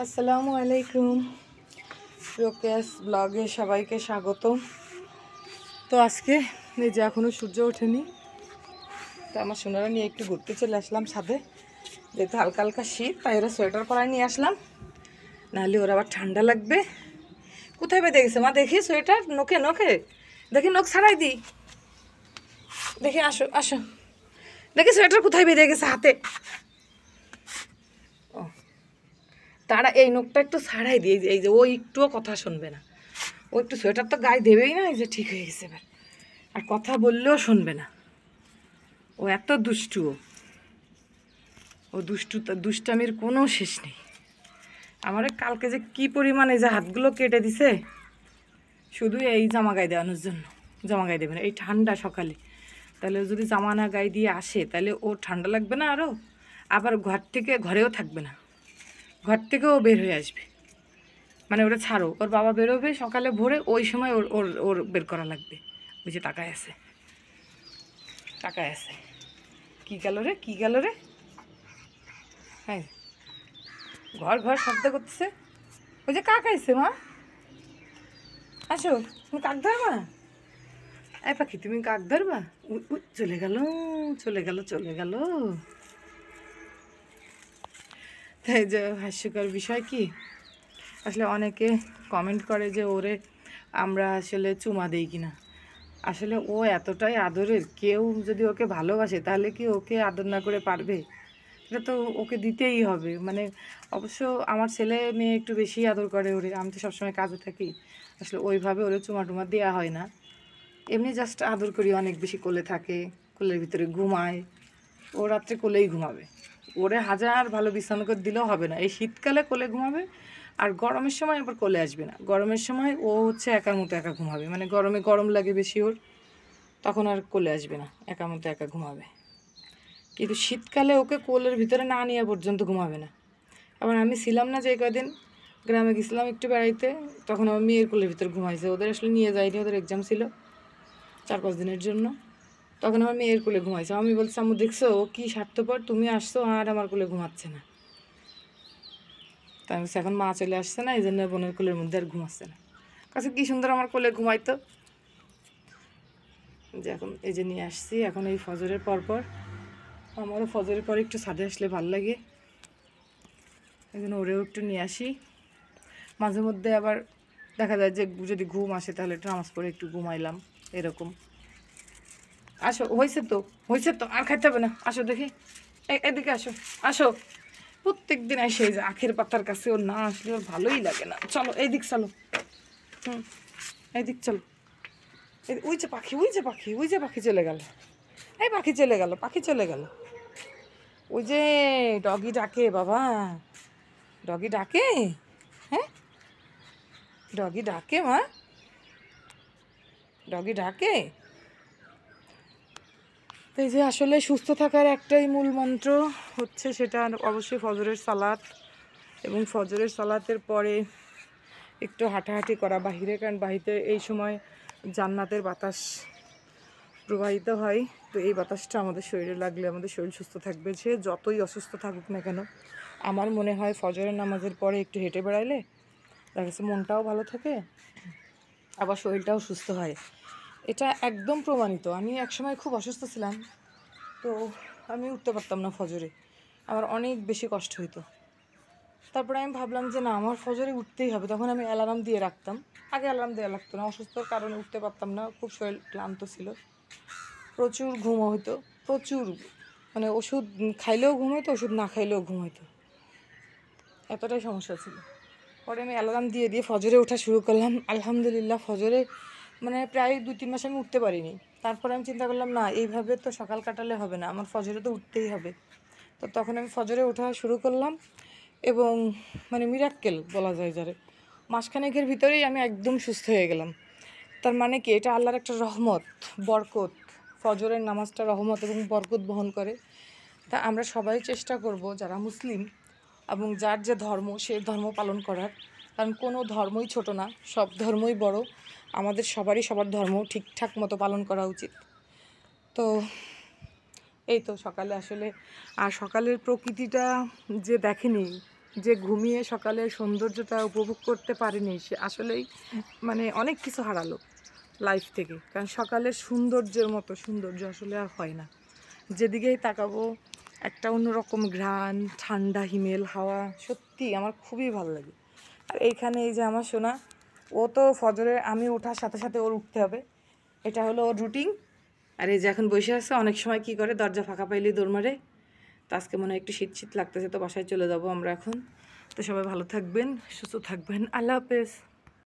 আসসালামু আলাইকুম, রোকেয়াস ব্লগে সবাইকে স্বাগত। তো আজকে এই যে এখনও সূর্য ওঠেনি, তো আমার সোনারা নিয়ে একটু ঘুরতে চলে আসলাম ছাদে। যেহেতু হালকা হালকা শীত, তাই ওরা সোয়েটার পরায় নিয়ে আসলাম, নাহলে ওরা আবার ঠান্ডা লাগবে। কোথায় বেঁধে গেছে মা? দেখি সোয়েটার, নোকে নোকে দেখি, নোক ছাড়াই দিই দেখি। আসো আসো, দেখি সোয়েটার কোথায় বেঁধে গেছে হাতে। তারা এই নোকটা একটু ছাড়াই দিয়ে, এই যে ও একটুও কথা শুনবে না। ও একটু সোয়েটার তো গায়ে দেবেই না, এই যে ঠিক হয়ে গেছে এবার। আর কথা বললেও শুনবে না, ও এত দুষ্টু। ও দুষ্টামির কোনো শেষ নেই। আমার কালকে যে কি পরিমাণে যে হাতগুলো কেটে দিছে, শুধু এই জামা গায়ে দেওয়ানোর জন্য। জামা গায়ে দেবে না এই ঠান্ডা সকালে, তাহলে যদি জামা না গায়ে দিয়ে আসে তাহলে ও ঠান্ডা লাগবে না আরও। আবার ঘরেও থাকবে না, ঘর থেকেও বের হয়ে আসবে। মানে ওটা ছাড়ো, ওর বাবা বেরোবে সকালে ভোরে, ওই সময় ওর ওর ওর বের করা লাগবে। ওই যে তাকায় আছে, তাকায় আছে। কী গেল রে, কী গেল রে? হ্যাঁ, ঘর ঘর শব্দ করতেছে। ওই যে কাক আইছে মা, আসো তুমি কাক ধরবা। এই পাখি তুমি কাক ধরবা। চলে গেল, চলে গেল, চলে গেল। তাই যে হাস্যকর বিষয় কি, আসলে অনেকে কমেন্ট করে যে ওরে আমরা আসলে চুমা দিই কিনা। আসলে ও এতটাই আদরের, কেউ যদি ওকে ভালোবাসে তাহলে কি ওকে আদর না করে পারবে? এটা তো ওকে দিতেই হবে। মানে অবশ্য আমার ছেলে মেয়ে একটু বেশি আদর করে ওরে, আমি তো সবসময় কাজে থাকি, আসলে ওইভাবে ওরে চুমা টুমা দেওয়া হয় না। এমনি জাস্ট আদর করি, অনেক বেশি কোলে থাকে, কোলের ভিতরে ঘুমায়। ও রাত্রে কোলেই ঘুমাবে, ওরে হাজার ভালো বিছানা করে দিলেও হবে না। এই শীতকালে কোলে ঘুমাবে, আর গরমের সময় আবার কোলে আসবে না। গরমের সময় ও হচ্ছে একার মতো একা ঘুমাবে, মানে গরমে গরম লাগে বেশি ওর, তখন আর কোলে আসবে না, একার মতো একা ঘুমাবে। কিন্তু শীতকালে ওকে কোলের ভিতরে না নিয়ে পর্যন্ত ঘুমাবে না। আবার আমি ছিলাম না যে কদিন, গ্রামে গেছিলাম একটু বেড়াইতে, তখন আমার মেয়ের কোলের ভিতরে ঘুমাইছে। ওদের আসলে নিয়ে যায়নি, ওদের এক্সাম ছিল 4-5 দিনের জন্য। তখন আমার মেয়ের কোলে ঘুমাইছে। আমি বলছি আম্মু দেখছো ও কী স্বার্থপর, তুমি আসছো আর আমার কোলে ঘুমাচ্ছে না। তাই আমি বলছি এখন মা চলে আসছে না, এই জন্য বোনের কোলের মধ্যে আর ঘুমাচ্ছে না। কাছে কী সুন্দর আমার কোলে ঘুমাইতো। যে এখন এই যে নিয়ে আসছি, এখন এই ফজরের পরপর, আমারও ফজরের পর একটু ছাদে আসলে ভাল লাগে, এই জন্য ওরেও একটু নিয়ে আসি। মাঝে মধ্যে আবার দেখা যায় যে যদি ঘুম আসে তাহলে একটু নামাজ পড়ে একটু ঘুমাইলাম, এরকম। আসো, হয়েছে তো, হয়েছে তো, আর খাইতে হবে না, আসো দেখি, এদিকে আসো, আসো। প্রত্যেক দিন এসে যে আখের পাতার কাছে ওর না আসলে ওর ভালোই লাগে না। চলো এইদিক চলো, এইদিক চলো। ওই যে পাখি, ওই যে পাখি, ওই যে পাখি চলে গেল। এই পাখি চলে গেল, পাখি চলে গেল। ওই যে ডগি ডাকে বাবা, ডগি ডাকে। হ্যাঁ, ডগি ডাকে মা, ডগি ডাকে। এই যে আসলে সুস্থ থাকার একটাই মূল মন্ত্র হচ্ছে, সেটা অবশ্যই ফজরের সালাত, এবং ফজরের সালাতের পরে একটু হাঁটাহাঁটি করা বাহিরে, কারণ বাহিরে এই সময় জান্নাতের বাতাস প্রবাহিত হয়। তো এই বাতাসটা আমাদের শরীরে লাগলে আমাদের শরীর সুস্থ থাকবে, সে যতই অসুস্থ থাকুক না কেন। আমার মনে হয় ফজরের নামাজের পরে একটু হেঁটে বেড়াইলে দেখা গেছে মনটাও ভালো থাকে, আবার শরীরটাও সুস্থ হয়। এটা একদম প্রমাণিত। আমি একসময় খুব অসুস্থ ছিলাম, তো আমি উঠতে পারতাম না ফজরে, আমার অনেক বেশি কষ্ট হইতো। তারপরে আমি ভাবলাম যে না, আমার ফজরে উঠতেই হবে। তখন আমি অ্যালার্ম দিয়ে রাখতাম, আগে অ্যালার্ম দেওয়া লাগতো না, অসুস্থর কারণে উঠতে পারতাম না, খুব শরীর ক্লান্ত ছিল, প্রচুর ঘুম হইতো, প্রচুর। মানে ওষুধ খাইলেও ঘুম হইতো, ওষুধ না খাইলেও ঘুম হইতো, এতটাই সমস্যা ছিল। পরে আমি অ্যালার্ম দিয়ে দিয়ে ফজরে ওঠা শুরু করলাম। আলহামদুলিল্লাহ ফজরে মানে প্রায় 2-3 মাস আমি উঠতে পারিনি। তারপরে আমি চিন্তা করলাম না, এইভাবে তো সকাল কাটালে হবে না, আমার ফজরে তো উঠতেই হবে। তো তখন আমি ফজরে ওঠা শুরু করলাম, এবং মানে মিরাক্কেল বলা যায় যারে, মাসখানেকের ভিতরেই আমি একদম সুস্থ হয়ে গেলাম। তার মানে কি, এটা আল্লাহর একটা রহমত, বরকত। ফজরের নামাজটা রহমত এবং বরকত বহন করে। তা আমরা সবাই চেষ্টা করব, যারা মুসলিম এবং যার যে ধর্ম সে ধর্ম পালন করার, কারণ কোনো ধর্মই ছোট না, সব ধর্মই বড়। আমাদের সবারই সবার ধর্ম ঠিকঠাক মতো পালন করা উচিত। তো এই তো সকালে আসলে, আর সকালের প্রকৃতিটা যে দেখেনি, যে ঘুমিয়ে সকালের সৌন্দর্যটা উপভোগ করতে পারেনি সে আসলেই মানে অনেক কিছু হারালো লাইফ থেকে। কারণ সকালের সৌন্দর্যের মতো সৌন্দর্য আসলে আর হয় না। যেদিকেই তাকাবো একটা অন্যরকম ঘ্রাণ, ঠান্ডা হিমেল হাওয়া, সত্যি আমার খুবই ভালো লাগে। আর এইখানে এই যে আমার সোনা, ও তো ফজরে আমি ওঠার সাথে সাথে ওর উঠতে হবে, এটা হলো ওর রুটিন। আর এই যে এখন বসে আছে, অনেক সময় কি করে দরজা ফাঁকা পাইলেই দৌড় মারে। তো আজকে মনে হয় একটু শীত শীত লাগতেছে, তো বাসায় চলে যাবো আমরা এখন। তো সবাই ভালো থাকবেন, সুস্থ থাকবেন, আল্লাহ হাফেজ।